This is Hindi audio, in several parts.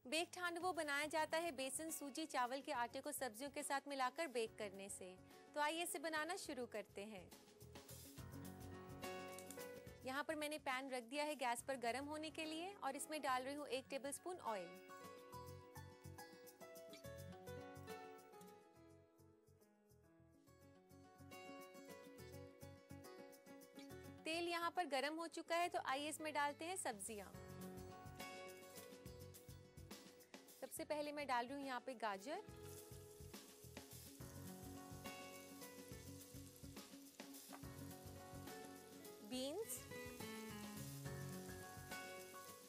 बेक्ड हांडवो बनाया जाता है बेसन, सूजी, चावल के आटे को सब्जियों के साथ मिलाकर बेक करने से। तो आइए इसे बनाना शुरू करते हैं। यहाँ पर मैंने पैन रख दिया है गैस पर गर्म होने के लिए और इसमें डाल रही हूँ 1 टेबलस्पून ऑयल। तेल यहाँ पर गर्म हो चुका है, तो आइए इसमें डालते हैं सब्जियां। सबसे पहले मैं डाल रही हूँ यहाँ पे गाजर, बीन्स,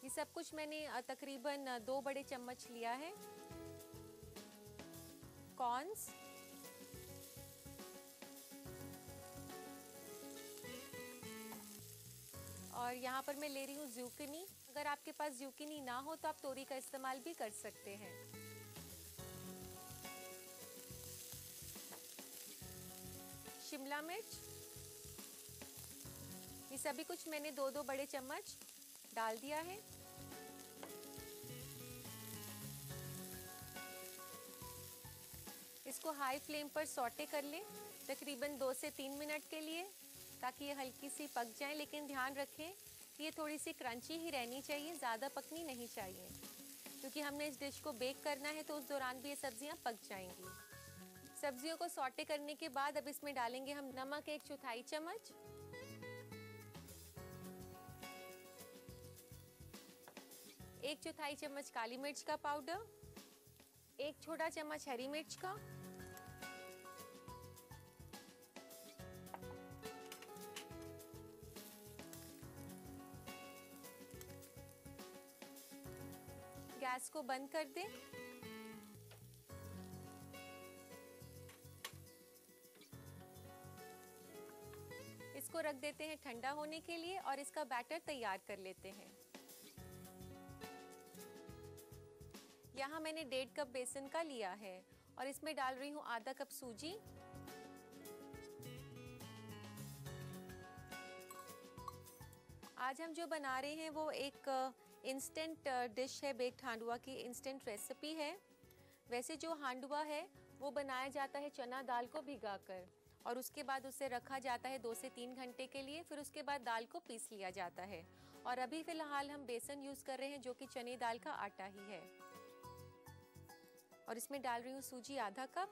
ये सब कुछ मैंने तकरीबन 2 बड़े चम्मच लिया है। कॉर्न्स, और यहाँ पर मैं ले रही हूँ ज़ुकीनी। अगर आपके पास ज़ुकीनी ना हो तो आप तोरी का इस्तेमाल भी कर सकते हैं। शिमला मिर्च, ये सभी कुछ मैंने 2-2 बड़े चम्मच डाल दिया है। इसको हाई फ्लेम पर सौटे कर लें तकरीबन 2 से 3 मिनट के लिए, ताकि ये हल्की सी पक जाए। लेकिन ध्यान रखें कि ये थोड़ी सी क्रंची ही रहनी चाहिए, ज़्यादा पकनी नहीं चाहिए, क्योंकि हमने इस डिश को बेक करना है तो उस दौरान भी ये सब्जियां पक जाएंगी। सब्जियों को सौटे करने के बाद अब इसमें डालेंगे हम नमक 1/4 चम्मच, एक 1/4 चम्मच काली मिर्च का पाउडर, 1 छोटा चम्मच हरी मिर्च का, गैस को बंद कर दें। इसको रख देते हैं ठंडा होने के लिए और इसका बैटर तैयार कर लेते हैं। यहाँ मैंने 1.5 कप बेसन का लिया है और इसमें डाल रही हूँ आधा कप सूजी, आज हम जो बना रहे हैं वो एक इंस्टेंट डिश है, बेक्ड हांडवा की इंस्टेंट रेसिपी है। वैसे जो हांडवा है वो बनाया जाता है चना दाल को भिगाकर और उसके बाद उसे रखा जाता है 2 से 3 घंटे के लिए, फिर उसके बाद दाल को पीस लिया जाता है। और अभी फिलहाल हम बेसन यूज कर रहे हैं जो कि चने दाल का आटा ही है। और इसमें डाल रही हूँ सूजी आधा कप,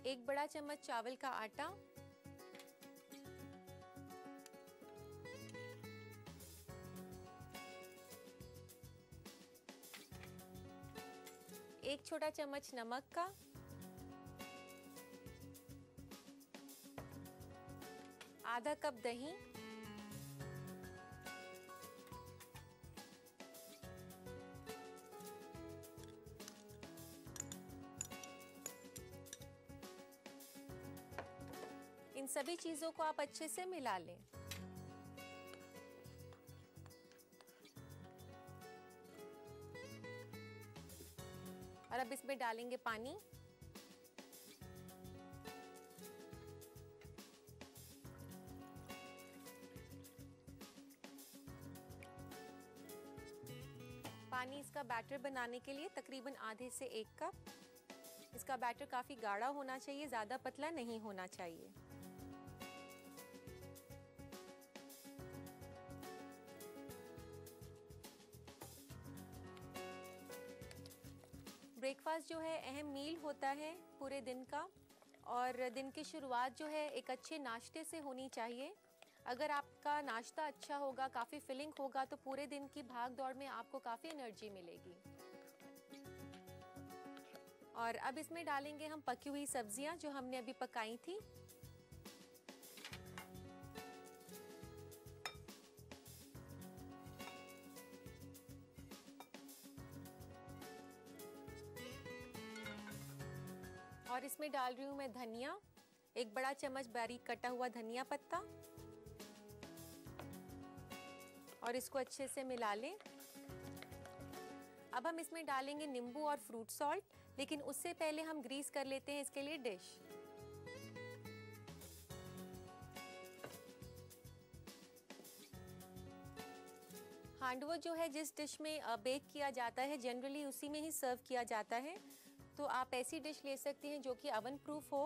1 बड़ा चम्मच चावल का आटा, एक छोटा चम्मच नमक का, आधा कप दही, इन सभी चीजों को आप अच्छे से मिला लें। और अब इसमें डालेंगे पानी, पानी इसका बैटर बनाने के लिए तकरीबन आधे से 1 कप। इसका बैटर काफी गाढ़ा होना चाहिए, ज्यादा पतला नहीं होना चाहिए। ब्रेकफास्ट जो है अहम मील होता है पूरे दिन का, और दिन की शुरुआत जो है एक अच्छे नाश्ते से होनी चाहिए। अगर आपका नाश्ता अच्छा होगा, काफ़ी फिलिंग होगा, तो पूरे दिन की भाग दौड़ में आपको काफ़ी एनर्जी मिलेगी। और अब इसमें डालेंगे हम पकी हुई सब्जियां जो हमने अभी पकाई थी। और इसमें डाल रही हूँ मैं धनिया, 1 बड़ा चम्मच बारीक कटा हुआ धनिया पत्ता, और इसको अच्छे से मिला लें। अब हम इसमें डालेंगे नींबू और फ्रूट सॉल्ट, लेकिन उससे पहले हम ग्रीस कर लेते हैं इसके लिए डिश। हांडवा जो है जिस डिश में बेक किया जाता है जनरली उसी में ही सर्व किया जाता है। तो आप ऐसी डिश ले सकती हैं जो कि ओवन प्रूफ हो।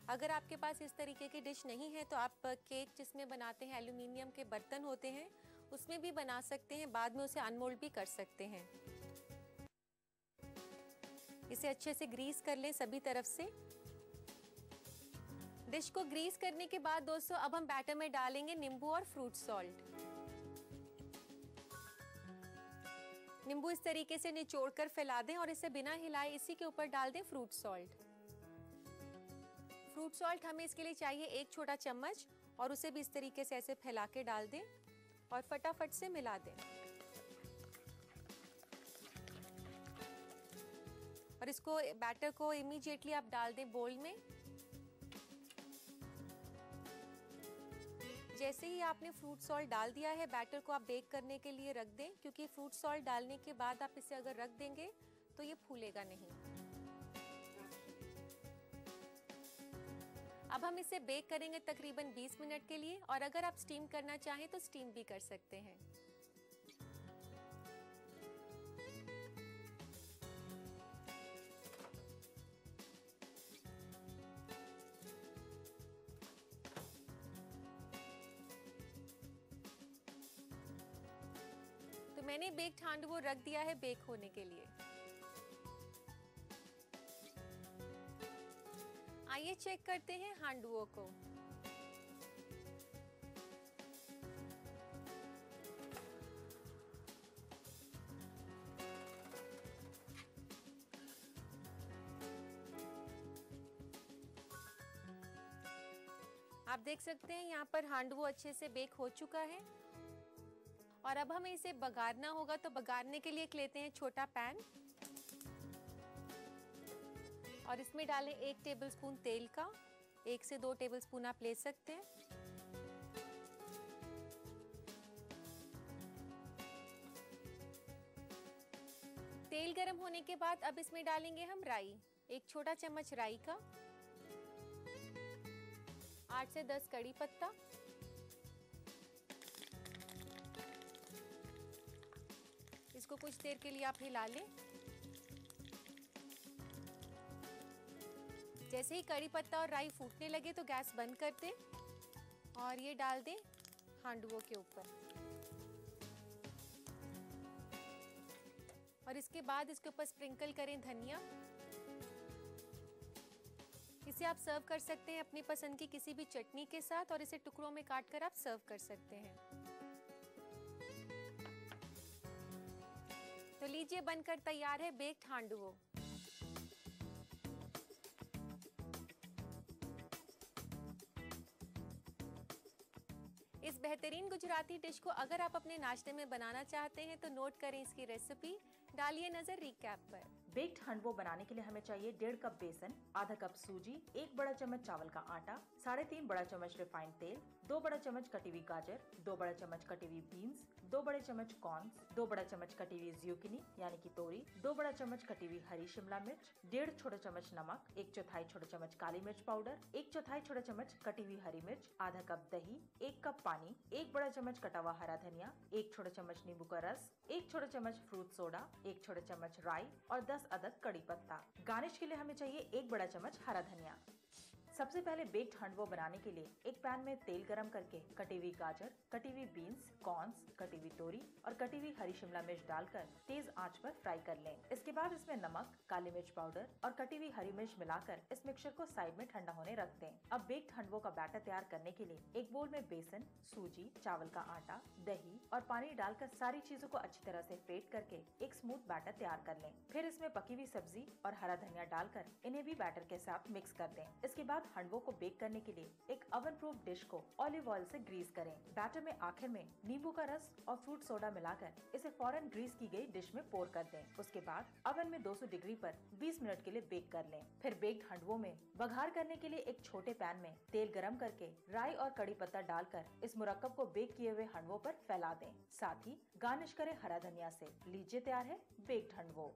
अगर आपके पास इस तरीके की डिश नहीं है तो आप केक जिसमें बनाते हैं एल्यूमिनियम के बर्तन होते हैं उसमें भी बना सकते हैं, बाद में उसे अनमोल्ड भी कर सकते हैं। इसे अच्छे से ग्रीस कर लें सभी तरफ से। डिश को ग्रीस करने के बाद दोस्तों अब हम बैटर में डालेंगे नींबू और फ्रूट सॉल्ट। नींबू इस तरीके से निचोड़कर फैला दें और इसे बिना हिलाए इसी के ऊपर डाल दें फ्रूट सॉल्ट। फ्रूट सॉल्ट हमें इसके लिए चाहिए 1 छोटा चम्मच और उसे भी इस तरीके से ऐसे फैला के डाल दें और फटाफट से मिला दें। और इसको बैटर को इमीडिएटली आप डाल दें बोल में। जैसे ही आपने फ्रूट सॉल्ट डाल दिया है बैटर को आप बेक करने के लिए रख दें, क्योंकि फ्रूट सॉल्ट डालने के बाद आप इसे अगर रख देंगे तो ये फूलेगा नहीं। अब हम इसे बेक करेंगे तकरीबन 20 मिनट के लिए, और अगर आप स्टीम करना चाहें तो स्टीम भी कर सकते हैं। तो मैंने बेक्ड हांडवो रख दिया है बेक होने के लिए। आइए चेक करते हैं हांडवो को। आप देख सकते हैं यहाँ पर हांडवो अच्छे से बेक हो चुका है। और अब हमें इसे बघारना होगा, तो बघारने के लिए लेते हैं छोटा पैन और इसमें डालें 1 टेबलस्पून तेल का। 1 से 2 टेबलस्पून आप ले सकते हैं। तेल गरम होने के बाद अब इसमें डालेंगे हम राई। 1 छोटा चम्मच राई का, 8 से 10 कड़ी पत्ता, इसको कुछ देर के लिए आप हिला लें। जैसे ही कड़ी पत्ता और राई फूटने लगे तो गैस बंद कर दें और ये डाल दें हांडवो के ऊपर। और इसके बाद इसके ऊपर स्प्रिंकल करें धनिया। इसे आप सर्व कर सकते हैं अपनी पसंद की किसी भी चटनी के साथ, और इसे टुकड़ों में काटकर आप सर्व कर सकते हैं। तो लीजिए बनकर तैयार है बेक्ड हांडवो। इस बेहतरीन गुजराती डिश को अगर आप अपने नाश्ते में बनाना चाहते हैं तो नोट करें इसकी रेसिपी, डालिए नजर रिकैप पर। बेक्ड हांडवो बनाने के लिए हमें चाहिए 1.5 कप बेसन, आधा कप सूजी, 1 बड़ा चम्मच चावल का आटा, 3.5 बड़ा चम्मच रिफाइंड तेल, 2 बड़ा चम्मच कटी हुई गाजर, 2 बड़ा चम्मच कटी हुई बीन्स, 2 बड़े चम्मच कॉर्न्स, 2 बड़ा चम्मच कटी हुई ज़ुकीनी यानी कि तोरी, 2 बड़ा चम्मच कटी हुई हरी शिमला मिर्च, 1.5 छोटा चम्मच नमक, 1/4 छोटा चम्मच काली मिर्च पाउडर, 1/4 छोटा चम्मच कटी हुई हरी मिर्च, आधा कप दही, 1 कप पानी, 1 बड़ा चम्मच कटा हुआ हरा धनिया, 1 छोटा चम्मच नींबू का रस, 1 छोटा चम्मच फ्रूट सोडा, 1 छोटा चम्मच राई और 10 अदद कड़ी पत्ता। गार्निश के लिए हमें चाहिए 1 बड़ा चम्मच हरा धनिया। सबसे पहले बेक्ड हांडवो बनाने के लिए एक पैन में तेल गरम करके कटी हुई गाजर, कटी हुई बीन्स, कॉर्न्स, कटी हुई तोरी और कटी हुई हरी शिमला मिर्च डालकर तेज आंच पर फ्राई कर लें। इसके बाद इसमें नमक, काली मिर्च पाउडर और कटी हुई हरी मिर्च मिलाकर इस मिक्सचर को साइड में ठंडा होने रख दें। अब बेक्ड हांडवो का बैटर तैयार करने के लिए एक बोल में बेसन, सूजी, चावल का आटा, दही और पानी डालकर सारी चीजों को अच्छी तरह से फेंट करके एक स्मूथ बैटर तैयार कर लें। फिर इसमें पकी हुई सब्जी और हरा धनिया डालकर इन्हें भी बैटर के साथ मिक्स कर दें। इसके बाद हांडवो को बेक करने के लिए एक ओवन प्रूफ डिश को ऑलिव ऑयल से ग्रीस करें। बैटर में आखिर में नींबू का रस और फ्रूट सोडा मिलाकर इसे फौरन ग्रीस की गई डिश में पोर कर दें। उसके बाद ओवन में 200 डिग्री पर 20 मिनट के लिए बेक कर लें। फिर बेक्ड हांडवो में बघार करने के लिए एक छोटे पैन में तेल गरम करके राई और कड़ी पत्ता डालकर इस मुरक्कब को बेक किए हुए हांडवो पर फैला दें। साथ ही गार्निश करें हरा धनिया से। लीजिए तैयार है बेक्ड हांडवो।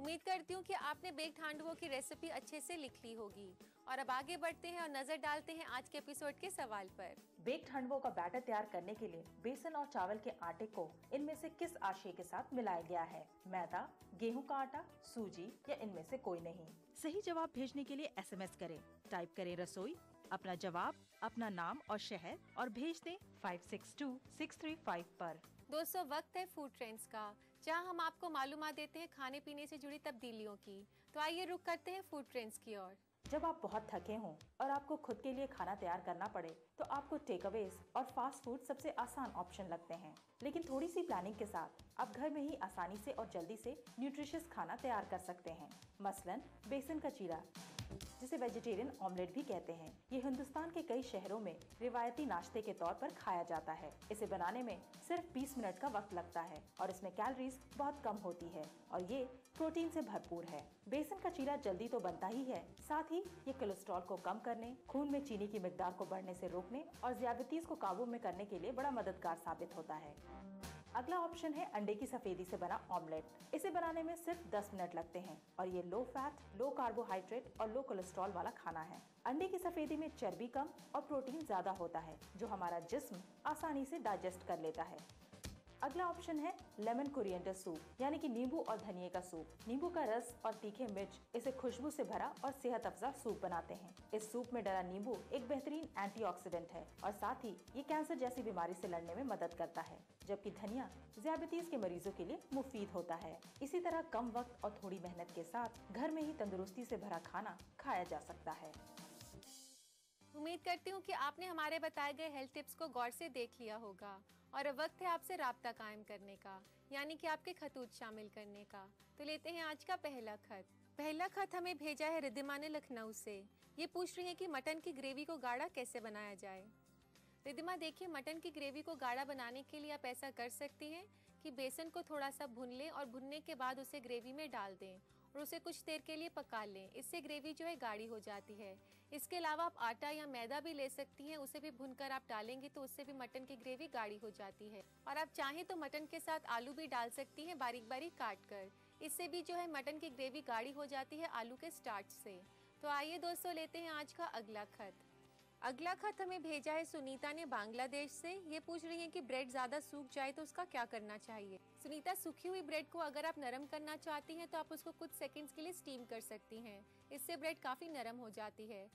उम्मीद करती हूँ कि आपने बेक्ड हांडवो की रेसिपी अच्छे से लिख ली होगी और अब आगे बढ़ते हैं और नजर डालते हैं आज के एपिसोड के सवाल पर। बेक्ड हांडवों का बैटर तैयार करने के लिए बेसन और चावल के आटे को इनमें से किस आशय के साथ मिलाया गया है? मैदा, गेहूं का आटा, सूजी या इनमें से कोई नहीं? सही जवाब भेजने के लिए SMS करें। टाइप करें रसोई, अपना जवाब, अपना नाम और शहर और भेज दें 562635 पर। दोस्तों, वक्त है फूड ट्रेंड्स का, जहां हम आपको मालूमात देते हैं खाने पीने से जुड़ी तब्दीलियों की। तो आइए रुक करते हैं फूड ट्रेंड्स की ओर। जब आप बहुत थके हों और आपको खुद के लिए खाना तैयार करना पड़े तो आपको टेक अवेज और फास्ट फूड सबसे आसान ऑप्शन लगते हैं। लेकिन थोड़ी सी प्लानिंग के साथ आप घर में ही आसानी से और जल्दी से न्यूट्रिशियस खाना तैयार कर सकते हैं। मसलन बेसन का चीला, जिसे वेजिटेरियन ऑमलेट भी कहते हैं। ये हिंदुस्तान के कई शहरों में रिवायती नाश्ते के तौर पर खाया जाता है। इसे बनाने में सिर्फ 20 मिनट का वक्त लगता है और इसमें कैलोरीज बहुत कम होती है और ये प्रोटीन से भरपूर है। बेसन का चीला जल्दी तो बनता ही है, साथ ही ये कोलेस्ट्रॉल को कम करने, खून में चीनी की मिकदार को बढ़ने से रोकने और ज़ियादतीज़ को काबू में करने के लिए बड़ा मददगार साबित होता है। अगला ऑप्शन है अंडे की सफेदी से बना ऑमलेट। इसे बनाने में सिर्फ 10 मिनट लगते हैं और ये लो फैट, लो कार्बोहाइड्रेट और लो कोलेस्ट्रॉल वाला खाना है। अंडे की सफेदी में चर्बी कम और प्रोटीन ज्यादा होता है, जो हमारा जिस्म आसानी से डाइजेस्ट कर लेता है। अगला ऑप्शन है लेमन कोरिएंडर सूप, यानी कि नींबू और धनिए का सूप। नींबू का रस और तीखे मिर्च इसे खुशबू से भरा और सेहत अफजा सूप बनाते हैं। इस सूप में डला नींबू एक बेहतरीन एंटीऑक्सीडेंट है और साथ ही ये कैंसर जैसी बीमारी से लड़ने में मदद करता है, जबकि धनिया ज़ियादतीज़ के मरीजों के लिए मुफीद होता है। इसी तरह कम वक्त और थोड़ी मेहनत के साथ घर में ही तंदुरुस्ती से भरा खाना खाया जा सकता है। उम्मीद करती हूँ कि आपने हमारे बताए गए हेल्थ टिप्स को गौर से देख लिया होगा और अब वक्त है आपसे राब्ता कायम करने का, यानी कि आपके खतूत शामिल करने का। तो लेते हैं आज का पहला खत। पहला खत हमें भेजा है रिद्धिमा ने लखनऊ से। ये पूछ रही है कि मटन की ग्रेवी को गाढ़ा कैसे बनाया जाए। रिद्धिमा, देखिए, मटन की ग्रेवी को गाढ़ा बनाने के लिए आप ऐसा कर सकती हैं कि बेसन को थोड़ा सा भून लें और भुनने के बाद उसे ग्रेवी में डाल दें और उसे कुछ देर के लिए पका लें। इससे ग्रेवी जो है गाढ़ी हो जाती है। इसके अलावा आप आटा या मैदा भी ले सकती हैं, उसे भी भूनकर आप डालेंगे तो उससे भी मटन की ग्रेवी गाढ़ी हो जाती है। और आप चाहें तो मटन के साथ आलू भी डाल सकती हैं बारीक बारीक काट कर। इससे भी जो है मटन की ग्रेवी गाढ़ी हो जाती है आलू के स्टार्च से। तो आइए दोस्तों, लेते हैं आज का अगला खत। अगला खत हमें भेजा है सुनीता ने बांग्लादेश से। ये पूछ रही है कि ब्रेड ज़्यादा सूख जाए तो उसका क्या करना चाहिए। सुनीता, सूखी हुई ब्रेड को अगर आप नरम करना चाहती हैं तो आप उसको कुछ सेकंड्स के लिए स्टीम कर सकती हैं। इससे ब्रेड काफ़ी नरम हो जाती है।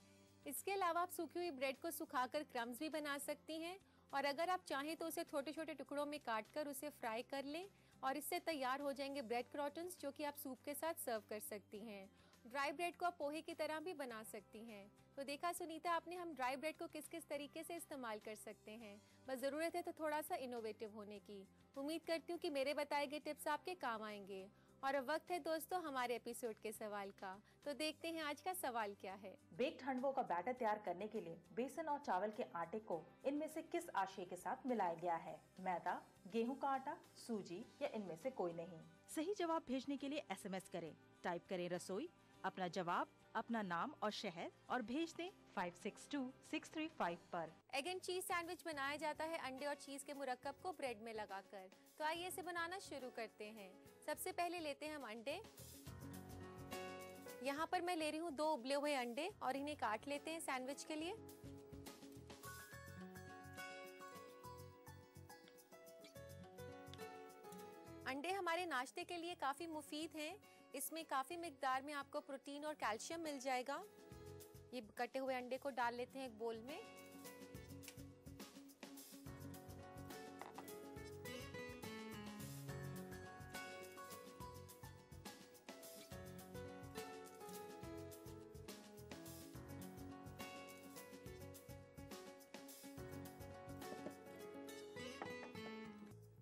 इसके अलावा आप सूखी हुई ब्रेड को सुखाकर क्रम्स भी बना सकती हैं और अगर आप चाहें तो उसे छोटे छोटे टुकड़ों में काट कर उसे फ्राई कर लें और इससे तैयार हो जाएंगे ब्रेड क्रॉटन्स, जो कि आप सूप के साथ सर्व कर सकती हैं। ड्राई ब्रेड को आप पोहे की तरह भी बना सकती हैं। तो देखा सुनीता आपने, हम ड्राई ब्रेड को किस किस तरीके से इस्तेमाल कर सकते हैं। बस ज़रूरत है तो थोड़ा सा इनोवेटिव होने की। उम्मीद करती हूँ कि मेरे बताए गए टिप्स आपके काम आएंगे। और अब वक्त है दोस्तों हमारे एपिसोड के सवाल का। तो देखते हैं आज का सवाल क्या है। बेक्ड हांडवों का बैटर तैयार करने के लिए बेसन और चावल के आटे को इनमें से किस आशय के साथ मिलाया गया है? मैदा, गेहूं का आटा, सूजी या इनमें से कोई नहीं? सही जवाब भेजने के लिए SMS करें। टाइप करें रसोई, अपना जवाब, अपना नाम और शहर और भेज दें 562635 पर। एग एंड चीज सैंडविच बनाया जाता है अंडे और चीज के मुरक्कब को ब्रेड में लगाकर। तो आइए इसे बनाना शुरू करते हैं। सबसे पहले लेते हैं हम अंडे। यहाँ पर मैं ले रही हूँ 2 उबले हुए अंडे और इन्हें काट लेते हैं सैंडविच के लिए। अंडे हमारे नाश्ते के लिए काफ़ी मुफीद हैं। इसमें काफ़ी मिकदार में आपको प्रोटीन और कैल्शियम मिल जाएगा। ये कटे हुए अंडे को डाल लेते हैं एक बोल में।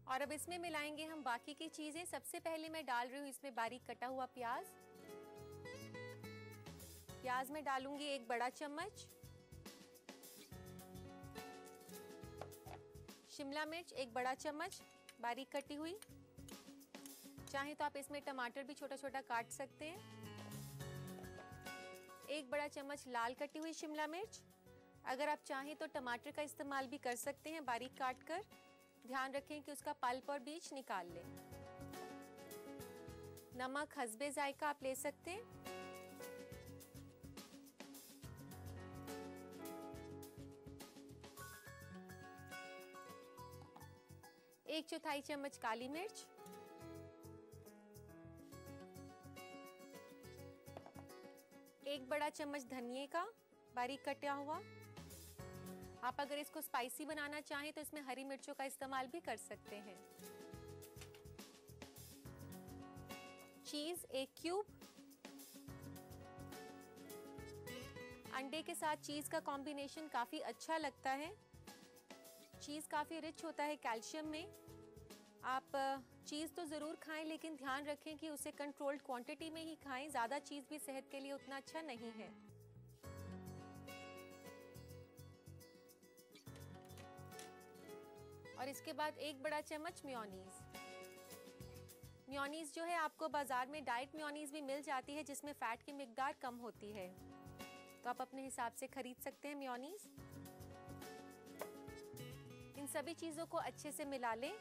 और अब इसमें मिलाएंगे हम बाकी की चीजें। सबसे पहले मैं डाल रही हूँ इसमें बारीक कटा हुआ प्याज। प्याज में डालूंगी 1 बड़ा चम्मच। शिमला मिर्च 1 बड़ा चम्मच बारीक कटी हुई। चाहे तो आप इसमें टमाटर भी छोटा छोटा काट सकते हैं। 1 बड़ा चम्मच लाल कटी हुई शिमला मिर्च। अगर आप चाहें तो टमाटर का इस्तेमाल भी कर सकते हैं बारीक काट कर। ध्यान रखें कि उसका पल्प और बीज निकाल लें। नमक हस्बे जायका आप ले सकते हैं। 1/4 चम्मच काली मिर्च, 1 बड़ा चम्मच धनिये का बारीक कटा हुआ। आप अगर इसको स्पाइसी बनाना चाहें तो इसमें हरी मिर्चों का इस्तेमाल भी कर सकते हैं। चीज 1 क्यूब। अंडे के साथ चीज का कॉम्बिनेशन काफी अच्छा लगता है। चीज काफी रिच होता है कैल्शियम में। आप चीज तो जरूर खाएं, लेकिन ध्यान रखें कि उसे कंट्रोल्ड क्वांटिटी में ही खाएं। ज्यादा चीज भी सेहत के लिए उतना अच्छा नहीं है। और इसके बाद 1 बड़ा चम्मच मेयोनीज। मेयोनीज जो है आपको बाजार में डाइट मेयोनीज भी मिल जाती है, जिसमें फैट की मिकदार कम होती है, तो आप अपने हिसाब से खरीद सकते हैं मेयोनीज। इन सभी चीजों को अच्छे से मिला लें।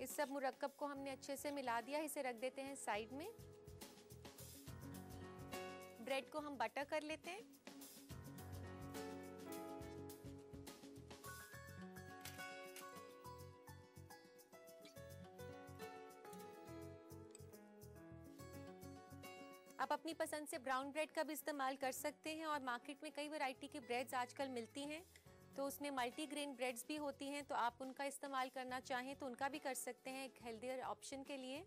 इस सब मुरक्कब को हमने अच्छे से मिला दिया, इसे रख देते हैं साइड में। ब्रेड को हम बटर कर लेते हैं। आप अपनी पसंद से ब्राउन ब्रेड का भी इस्तेमाल कर सकते हैं, और मार्केट में कई वैरायटी की ब्रेड्स आजकल मिलती हैं, तो उसमें मल्टीग्रेन ब्रेड्स भी होती हैं, तो आप उनका इस्तेमाल करना चाहें तो उनका भी कर सकते हैं एक हेल्दियर ऑप्शन के लिए।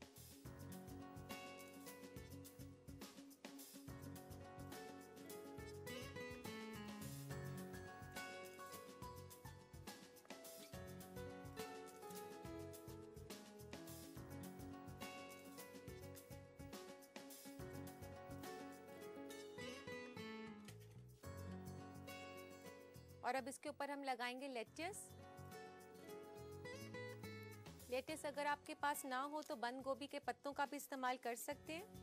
और अब इसके ऊपर हम लगाएंगे लेट्स। लेट्स अगर आपके पास ना हो तो बंद गोभी के पत्तों का भी इस्तेमाल कर सकते हैं।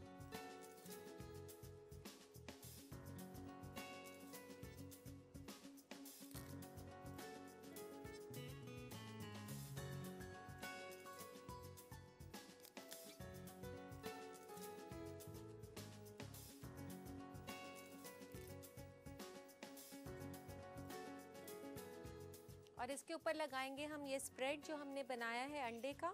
और इसके ऊपर लगाएंगे हम ये स्प्रेड जो हमने बनाया है अंडे का।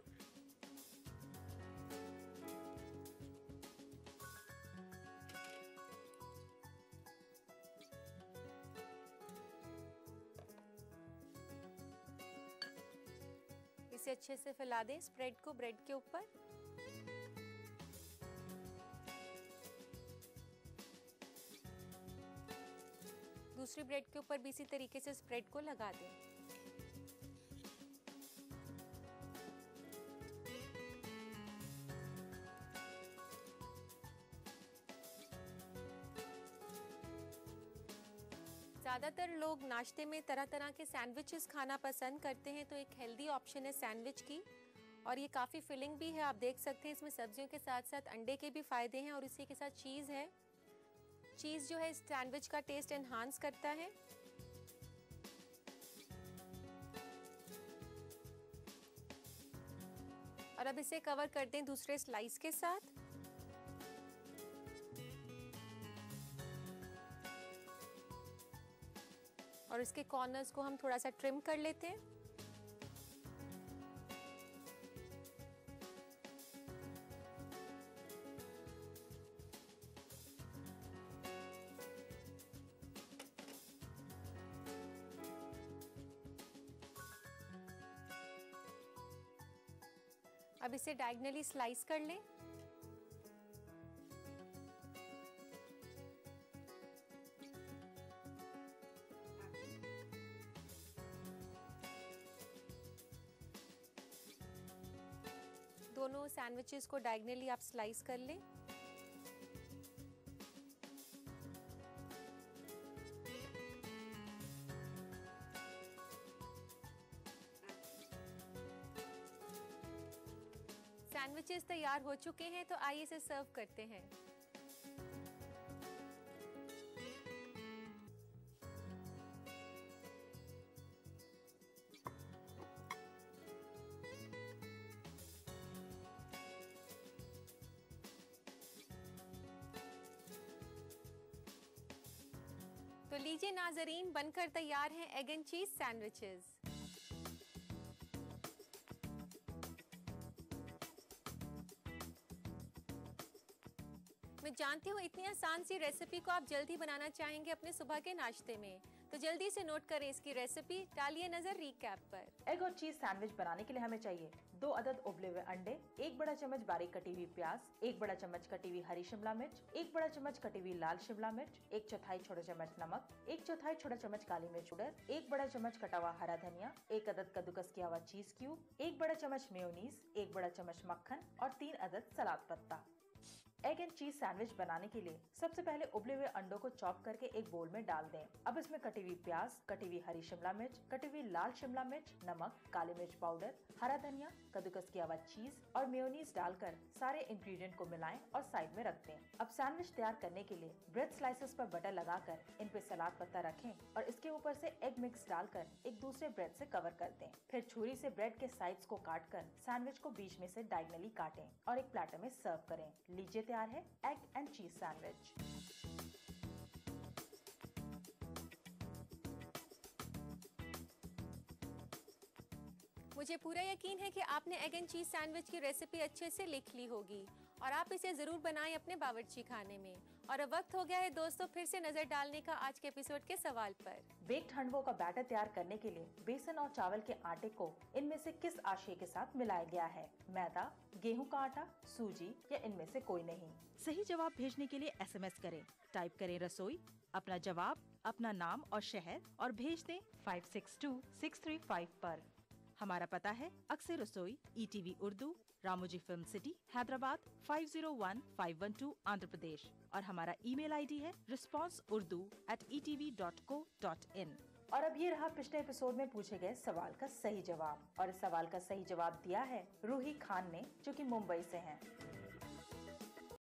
इसे अच्छे से फैला दें स्प्रेड को ब्रेड के ऊपर। दूसरी ब्रेड के ऊपर भी इसी तरीके से स्प्रेड को लगा दें। ज़्यादातर लोग नाश्ते में तरह तरह के सैंडविचेस खाना पसंद करते हैं, तो एक हेल्दी ऑप्शन है सैंडविच की, और ये काफ़ी फिलिंग भी है। आप देख सकते हैं इसमें सब्जियों के साथ साथ अंडे के भी फ़ायदे हैं, और इसी के साथ चीज़ है। चीज़ जो है इस सैंडविच का टेस्ट एनहांस करता है। और अब इसे कवर कर दें दूसरे स्लाइस के साथ। और इसके कॉर्नर्स को हम थोड़ा सा ट्रिम कर लेते हैं। अब इसे डायगनली स्लाइस कर लें। दोनों सैंडविचेस को डायगनली आप स्लाइस कर लें। सैंडविचेस तैयार हो चुके हैं, तो आइए इसे सर्व करते हैं। तो लीजिए नाजरीन, बनकर तैयार हैं एग एंड चीज सैंडविचेस। मैं जानती हूँ इतनी आसान सी रेसिपी को आप जल्दी बनाना चाहेंगे अपने सुबह के नाश्ते में, तो जल्दी से नोट करें इसकी रेसिपी, डालिए नजर रीकैप पर। एग और चीज सैंडविच बनाने के लिए हमें चाहिए 2 अदद उबले हुए अंडे, 1 बड़ा चम्मच बारीक कटी हुई प्याज, 1 बड़ा चम्मच कटी हुई हरी शिमला मिर्च, 1 बड़ा चम्मच कटी हुई लाल शिमला मिर्च, 1/4 छोटा चम्मच नमक, 1/4 छोटा चम्मच काली मिर्च पाउडर, 1 बड़ा चम्मच कटा हुआ हरा धनिया, 1 अदद कद्दूकस किया हुआ चीज क्यूब, 1 बड़ा चम्मच मेयोनीज, 1 बड़ा चम्मच मक्खन और 3 अदद सलाद पत्ता। एग एंड चीज सैंडविच बनाने के लिए सबसे पहले उबले हुए अंडों को चॉप करके एक बोल में डाल दें। अब इसमें कटी हुई प्याज, कटी हुई हरी शिमला मिर्च, कटी हुई लाल शिमला मिर्च, नमक, काली मिर्च पाउडर, हरा धनिया, कद्दूकस किया हुआ चीज और मेयोनीज डालकर सारे इंग्रेडिएंट को मिलाएं और साइड में रख दें। अब सैंडविच तैयार करने के लिए ब्रेड स्लाइसेस पर बटर लगाकर इन पे सलाद पत्ता रखें और इसके ऊपर से एग मिक्स डालकर एक दूसरे ब्रेड से कवर कर दें। फिर छुरी से ब्रेड के साइड्स को काटकर सैंडविच को बीच में से डायगोनली काटें और एक प्लेटर में सर्व करें। लीजिए तैयार है एग एंड चीज सैंडविच। मुझे पूरा यकीन है कि आपने एग एंड चीज सैंडविच की रेसिपी अच्छे से लिख ली होगी और आप इसे जरूर बनाएं अपने बावर्ची खाने में। और अब वक्त हो गया है दोस्तों फिर से नजर डालने का आज के एपिसोड के सवाल पर। बेक्ड हांडवों का बैटर तैयार करने के लिए बेसन और चावल के आटे को इनमें से किस आशय के साथ मिलाया गया है? मैदा, गेहूं का आटा, सूजी या इनमें से कोई नहीं? सही जवाब भेजने के लिए SMS करें। टाइप करें रसोई, अपना जवाब, अपना नाम और शहर और भेज दें 562635 पर। हमारा पता है अक्सर रसोई, ETV Urdu, Ramoji film city, Hyderabad 501512, Andhra Pradesh. और हमारा ईमेल ID है responseurdu@etv.co.in। और अब ये रहा पिछले एपिसोड में पूछे गए सवाल का सही जवाब। और इस सवाल का सही जवाब दिया है रूही खान ने, जो कि मुंबई से हैं।